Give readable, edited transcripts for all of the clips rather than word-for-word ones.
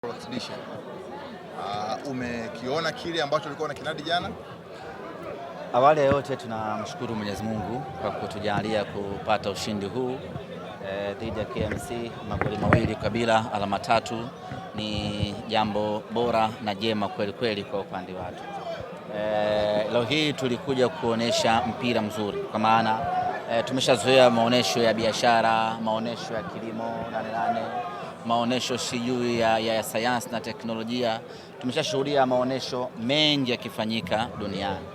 Exhibition. Umekiona kile ambacho ulikuwa unakinadi jana? Awali ya yote tunamshukuru Mwenyezi Mungu kwa kutujalia kupata ushindi huu dhidi ya KMC magoli mawili kabila alama tatu. Ni jambo bora na jema kweli kweli kwa upande watu. Leo hii tulikuja kuonesha mpira mzuri kwa maana tumeshazoea maonesho ya biashara, maonesho ya kilimo nane, maonesho sijui ya sayansi na teknolojia. Tumeshashuhudia maonesho mengi yakifanyika duniani,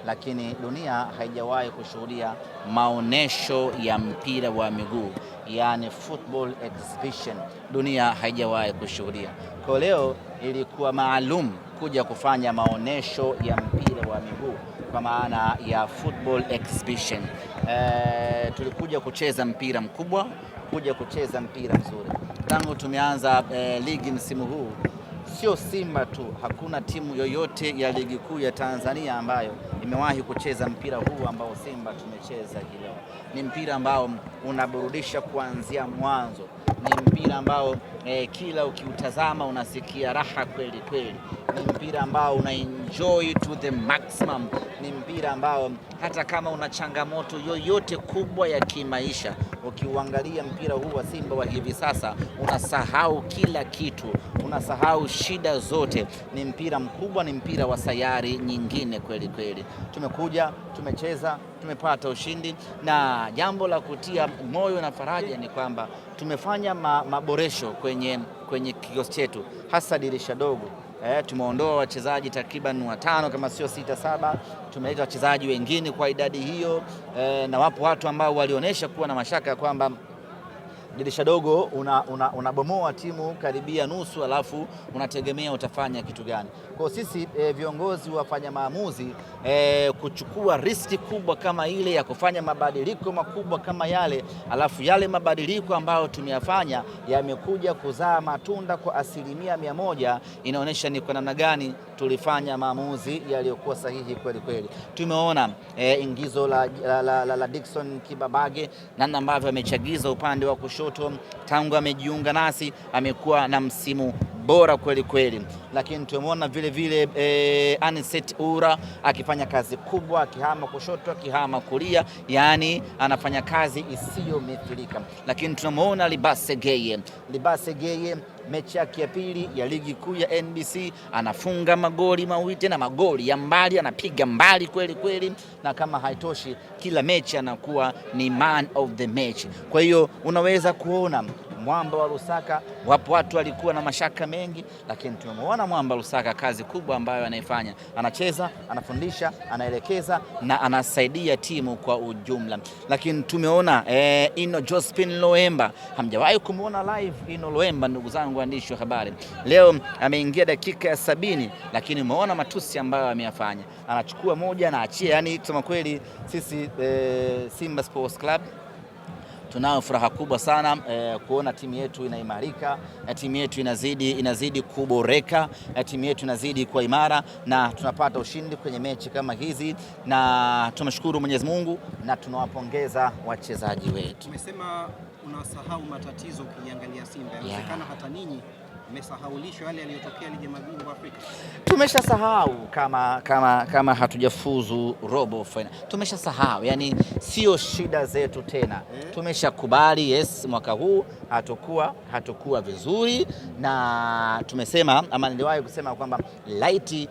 lakini dunia haijawahi kushuhudia maonesho ya mpira wa miguu, yani football exhibition. Dunia haijawahi kushuhudia. Kwa leo ilikuwa maalum kuja kufanya maonesho ya mpira wa miguu kwa maana ya football exhibition. Tulikuja kucheza mpira mkubwa, kuja kucheza mpira mzuri. Tangu tumeanza ligi msimu huu, sio Simba tu, hakuna timu yoyote ya ligi kuu ya Tanzania ambayo imewahi kucheza mpira huu ambao Simba tumecheza leo. Ni mpira ambao unaburudisha kuanzia mwanzo. Ni mpira ambao kila ukiutazama unasikia raha kweli kweli. Ni mpira ambao una enjoy to the maximum. Ni mpira ambao hata kama una changamoto yoyote kubwa ya kimaisha, ukiuangalia mpira huu wa Simba wa hivi sasa unasahau kila kitu, unasahau shida zote. Ni mpira mkubwa, ni mpira wa sayari nyingine kweli kweli. Tumekuja, tumecheza, tumepata ushindi, na jambo la kutia moyo na faraja ni kwamba tumefanya maboresho kwenye kikosi chetu, hasa dirisha dogo. Tumeondoa wachezaji takriban 5 kama sio 6-7. Tumeleta wachezaji wengine kwa idadi hiyo, na wapo watu ambao walionyesha kuwa na mashaka kwamba dirisha dogo unabomoa timu karibia nusu, alafu unategemea utafanya kitu gani. Kwa sisi viongozi wafanya maamuzi kuchukua riski kubwa kama ile ya kufanya mabadiliko makubwa kama yale, alafu yale mabadiliko ambayo tumeyafanya yamekuja kuzaa matunda kwa 100%, inaonyesha ni kwa namna gani tulifanya maamuzi yaliyokuwa sahihi kweli kweli. Tumeona ingizo la Dickson Kibabage, namna ambavyo amechagiza upande wa kushoto. Tangu amejiunga nasi amekuwa na msimu bora kweli kweli, lakini tumeona vile vile Aniset Ura akifanya kazi kubwa, akihama kushoto, akihama kulia, yani anafanya kazi isiyomithilika. Lakini tunamuona Libase Geye mechi yake ya pili ya ligi kuu ya NBC anafunga magoli mawili, tena magoli ya mbali, anapiga mbali kweli kweli, na kama haitoshi kila mechi anakuwa ni man of the match. Kwa hiyo unaweza kuona Mwamba wa Lusaka, wapo watu walikuwa na mashaka mengi, lakini tumemuona Mwamba Lusaka kazi kubwa ambayo anaifanya. Anacheza, anafundisha, anaelekeza na anasaidia timu kwa ujumla. Lakini tumeona Ino Josephine Loemba, hamjawahi kumuona live Ino Loemba ndugu zangu waandishi wa habari. Leo ameingia dakika ya 70, lakini umeona matusi ambayo ameyafanya. Anachukua moja na achia, yani kusema kweli sisi Simba Sports Club tunao furaha kubwa sana kuona timu yetu inaimarika, timu yetu inazidi kuboreka, timu yetu inazidi kuwa imara, na tunapata ushindi kwenye mechi kama hizi, na tunashukuru Mwenyezi Mungu na tunawapongeza wachezaji wetu. Umesema unasahau matatizo ukiangalia Simba. Inawezekana hata ninyi mmesahaulishwa yale yaliyotokea ligi ya mabingwa Afrika. Tumeshasahau kama hatujafuzu robo final. Tumeshasahau, yani sio shida zetu tena. Tumeshakubali yes, mwaka huu hatakuwa vizuri, na tumesema ama niliwahi kusema kwamba laiti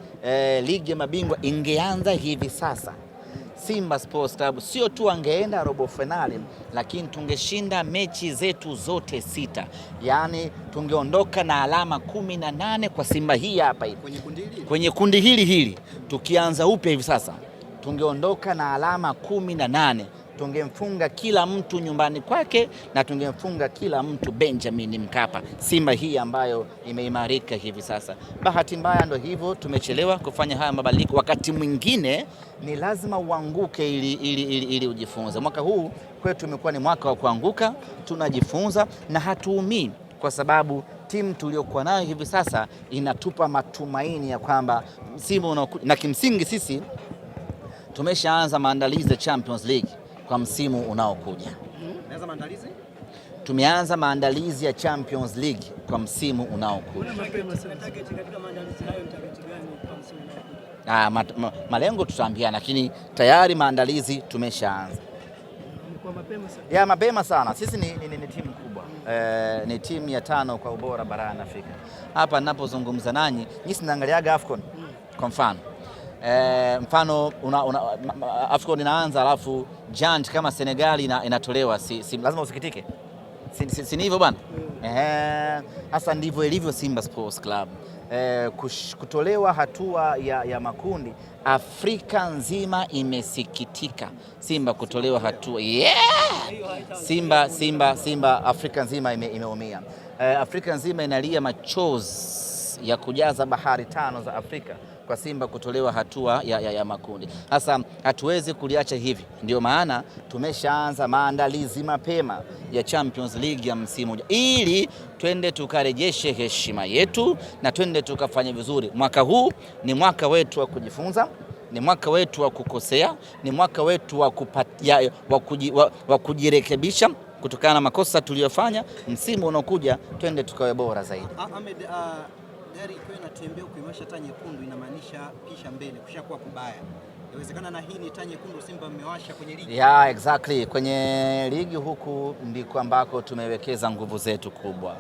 ligi ya mabingwa ingeanza hivi sasa, Simba Sports Club sio tu angeenda robo finali, lakini tungeshinda mechi zetu zote 6. Yani tungeondoka na alama 18 kwa Simba hii hapa hivi. Kwenye kundi hili tukianza upya hivi sasa tungeondoka na alama 18. Tungemfunga kila mtu nyumbani kwake na tungemfunga kila mtu Benjamin Mkapa. Simba hii ambayo imeimarika hivi sasa. Bahati mbaya ndio hivyo, tumechelewa kufanya haya mabadiliko. Wakati mwingine ni lazima uanguke ili ujifunze. Mwaka huu kwetu umekuwa ni mwaka wa kuanguka, tunajifunza na hatuumii, kwa sababu timu tuliyokuwa nayo hivi sasa inatupa matumaini ya kwamba msimu unaokuja, na kimsingi sisi tumeshaanza maandalizi ya Champions League kwa msimu unaokuja. Naweza maandalizi? tumeanza maandalizi ya Champions League kwa msimu unaokuja. Malengo tutaambiana, lakini tayari maandalizi tumeshaanza. Mapema sana. Sisi ni timu kubwa, ni timu ya 5 kwa ubora barani Afrika. Hapa ninapozungumza nanyi, nyinyi mnaangaliaga AFCON kwa mfano AFCON inaanza, alafu giant kama Senegal inatolewa, si lazima usikitike, si hivyo bwana? Hasa ndivyo ilivyo Simba Sports Club. Kutolewa hatua ya makundi, Afrika nzima imesikitika. Simba kutolewa hatua, Simba Afrika nzima imeumia. Afrika nzima inalia machozi ya kujaza bahari 5 za Afrika kwa Simba kutolewa hatua ya makundi. Sasa hatuwezi kuliacha hivi, ndio maana tumeshaanza maandalizi mapema ya Champions League ya msimu ili twende tukarejeshe heshima yetu na twende tukafanya vizuri. Mwaka huu ni mwaka wetu wa kujifunza, ni mwaka wetu wa kukosea, ni mwaka wetu wa kujirekebisha kutokana na makosa tuliyofanya. Msimu unaokuja twende tukawe bora zaidi. Ahmed, gari ikiwa inatembea ukiwasha taa nyekundu inamaanisha pisha mbele kushakuwa kubaya. Inawezekana na hii ni taa nyekundu Simba mmewasha kwenye ligi. Exactly. Kwenye ligi huku ndiko ambako tumewekeza nguvu zetu kubwa.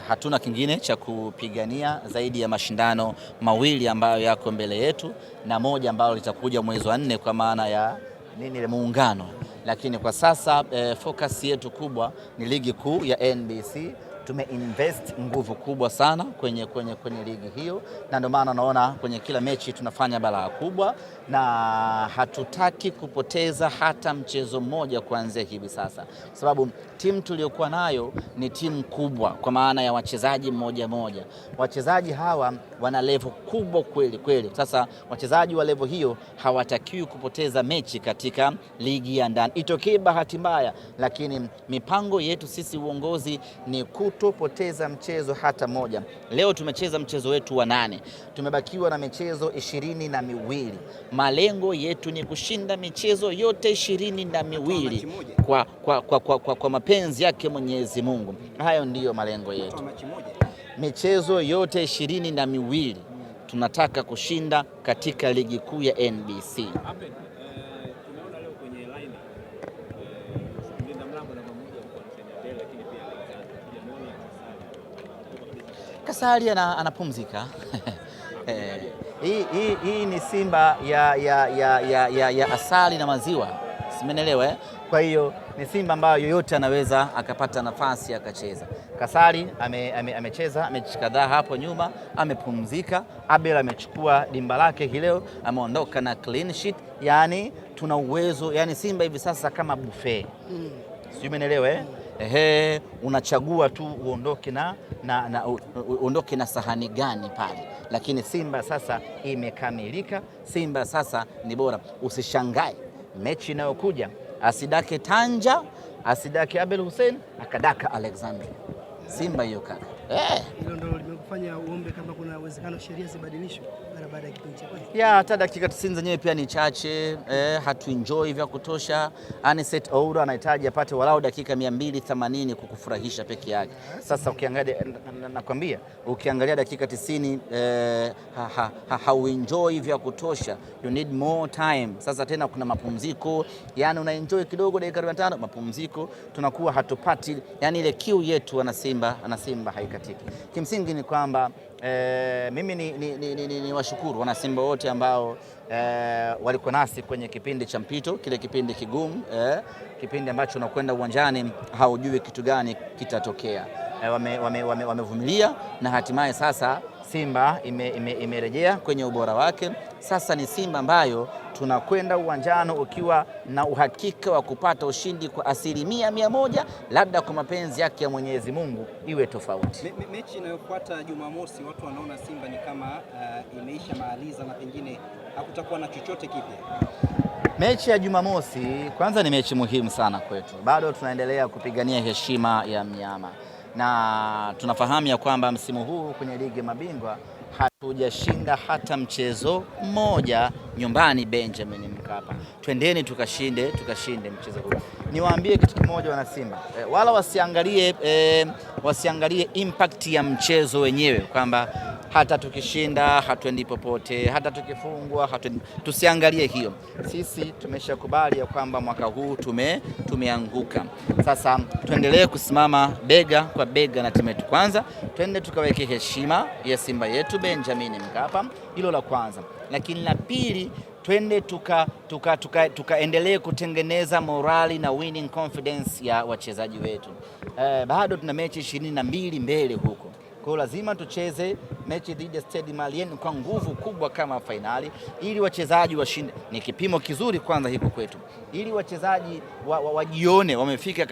Hatuna kingine cha kupigania zaidi ya mashindano mawili ambayo yako mbele yetu na moja ambalo litakuja mwezi wa 4 kwa maana ya ile muungano. Lakini kwa sasa focus yetu kubwa ni ligi kuu ya NBC. Tumeinvest nguvu kubwa sana kwenye ligi hiyo, na ndio maana naona kwenye kila mechi tunafanya balaa kubwa, na hatutaki kupoteza hata mchezo mmoja kuanzia hivi sasa, sababu timu tuliyokuwa nayo ni timu kubwa kwa maana ya wachezaji mmoja. Wachezaji hawa wana level kubwa kweli. Sasa wachezaji wa level hiyo hawatakiwi kupoteza mechi katika ligi ya ndani. Itokee bahati mbaya, lakini mipango yetu sisi uongozi ni kutopoteza mchezo hata moja. Leo tumecheza mchezo wetu wa 8, tumebakiwa na michezo 22. Malengo yetu ni kushinda michezo yote 22 kwa mapenzi yake Mwenyezi Mungu. Hayo ndiyo malengo yetu. Michezo yote 22 tunataka kushinda katika ligi kuu ya NBC. Kasari anapumzika. Hii ni Simba ya asali na maziwa, simenelewa. Kwa hiyo ni Simba ambayo yoyote anaweza akapata nafasi akacheza. Kasari amecheza mechi kadhaa hapo nyuma, amepumzika. Abel amechukua dimba lake hii leo, ameondoka na clean sheet. Yani tuna uwezo, yani Simba hivi sasa kama buffet. Sio, umeelewa? Unachagua tu uondoke na sahani gani pale, lakini Simba sasa imekamilika. Simba sasa ni bora. Usishangae mechi inayokuja asidake Tanja, asidake Abel Hussein, akadaka Alexandria. Simba hiyo kaka. Hilo ndio limekufanya uombe kama kuna uwezekano sheria zibadilishwe baada ya kipindi cha kwanza. Hata dakika 90 zenyewe pia ni chache, hatu enjoy vya kutosha. Anicet Oura anahitaji apate walau dakika 280 kukufurahisha peke yake. Sasa ukiangalia, nakwambia, ukiangalia dakika 90 hauenjoy vya kutosha, you need more time. Sasa tena kuna mapumziko, yani una enjoy kidogo dakika 45 mapumziko, tunakuwa hatupati yani ile kiu yetu ana Simba haikatiki. Kimsingi ni kwamba mimi ni washukuru wana Simba wote ambao walikuwa nasi kwenye kipindi cha mpito, kile kipindi kigumu, kipindi ambacho unakwenda uwanjani haujui kitu gani kitatokea. Wamevumilia na hatimaye sasa Simba imerejea kwenye ubora wake. Sasa ni Simba ambayo tunakwenda uwanjani ukiwa na uhakika wa kupata ushindi kwa 100%, labda kwa mapenzi yake ya Mwenyezi Mungu iwe tofauti. Mechi inayofuata Jumamosi, watu wanaona Simba ni kama imeisha maaliza na pengine hakutakuwa na chochote kipya. Mechi ya Jumamosi kwanza ni mechi muhimu sana kwetu. Bado tunaendelea kupigania heshima ya mnyama, na tunafahamu ya kwamba msimu huu kwenye ligi ya mabingwa hatujashinda hata mchezo mmoja nyumbani Benjamin Mkapa. Twendeni tukashinde mchezo huu. Niwaambie kitu kimoja wana Simba, wala wasiangalie impact ya mchezo wenyewe, kwamba hata tukishinda hatuendi popote, hata tukifungwa tusiangalie hiyo. Sisi tumeshakubali ya kwamba mwaka huu tumeanguka. Sasa tuendelee kusimama bega kwa bega na timu yetu. Kwanza twende tukaweke heshima ya Simba yetu Benjamin Mkapa, hilo la kwanza. Lakini la pili, twende tukaendelee kutengeneza morali na winning confidence ya wachezaji wetu. Bado tuna mechi 22 mbele huko. Kwa lazima tucheze mechi dhidi ya Stade Malien kwa nguvu kubwa kama fainali, ili wachezaji washinde. Ni kipimo kizuri kwanza hiko kwetu, ili wachezaji wajione wamefika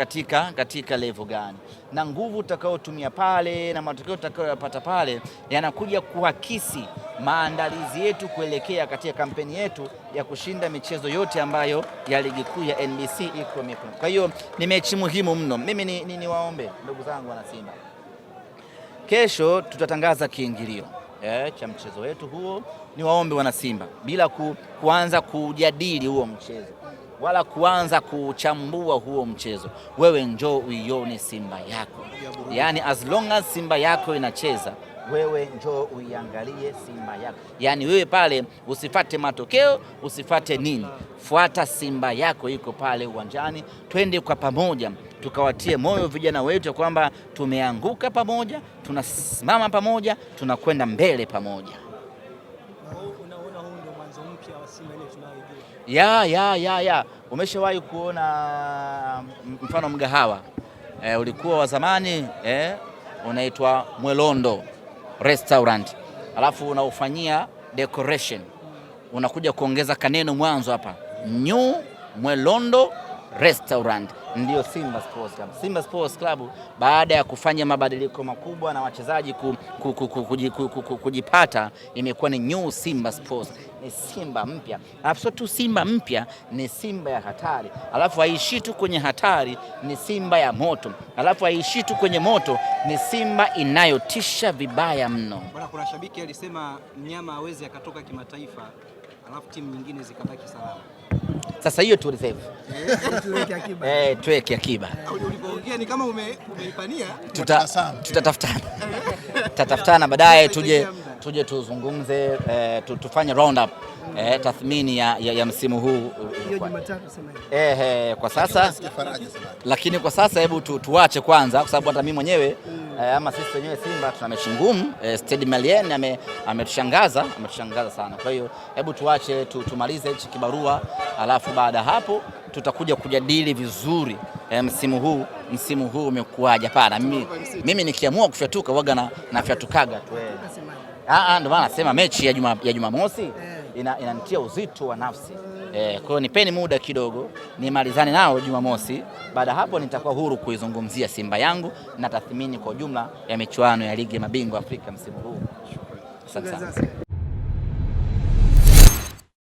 katika level gani, na nguvu utakayotumia pale na matokeo utakayopata pale yanakuja kuhakisi maandalizi yetu kuelekea katika kampeni yetu ya kushinda michezo yote ambayo ya ligi kuu ya NBC iko mikono. Kwa hiyo ni mechi muhimu mno. Mimi niwaombe ndugu zangu wana Simba, kesho tutatangaza kiingilio cha mchezo wetu huo. Niwaombe wana Simba, bila kuanza kujadili huo mchezo wala kuanza kuchambua huo mchezo, wewe njoo uione Simba yako. Yani as long as Simba yako inacheza, wewe njoo uiangalie Simba yako. Yani wewe pale usifate matokeo, usifate nini, fuata Simba yako iko pale uwanjani. Twende kwa pamoja tukawatie moyo vijana wetu kwamba tumeanguka pamoja, tunasimama pamoja, tunakwenda mbele pamoja. Unaona huu ndio mwanzo mpya wa Simba ile tunayoijua? Ya. Umeshawahi kuona mfano mgahawa ulikuwa wa zamani unaitwa Mwelondo Restaurant, alafu unaufanyia decoration, unakuja kuongeza kaneno mwanzo hapa, New Mwelondo Restaurant. Ndio Simba Sports Club. Simba Sports Club baada ya kufanya mabadiliko makubwa na wachezaji kujipata, imekuwa ni New Simba Sports. Ni Simba mpya, alafu sio tu Simba mpya, ni Simba ya hatari, alafu haishi tu kwenye hatari, ni Simba ya moto, alafu haishi tu kwenye moto, ni Simba inayotisha vibaya mno. Bwana, kuna shabiki alisema mnyama hawezi akatoka kimataifa alafu timu nyingine zikabaki salama. Sasa hiyo tu reserve. Tuweke akiba. Ulipoongea ni kama umeipania. Tutatafutana baadaye tuje tuzungumze, tufanye round up tathmini ya msimu huu. Hiyo Jumatatu sema. Kwa sasa lakini kwa sasa hebu tuache kwanza, kwa sababu hata mimi mwenyewe ama sisi wenyewe Simba tuna mechi ngumu. Stade Malien ametushangaza sana. Kwa hiyo hebu tuache tumalize hichi kibarua, alafu baada hapo tutakuja kujadili vizuri msimu huu umekuaje. Hapana, mimi nikiamua kufyatuka waga na fyatukaga tu. Ndio maana nasema mechi ya Jumamosi inanitia uzito wa nafsi. Kwa hiyo nipeni muda kidogo nimalizane nao Jumamosi. Baada hapo nitakuwa huru kuizungumzia Simba yangu na tathmini kwa ujumla ya michuano ya ligi ya mabingwa Afrika msimu huu. Asante sana.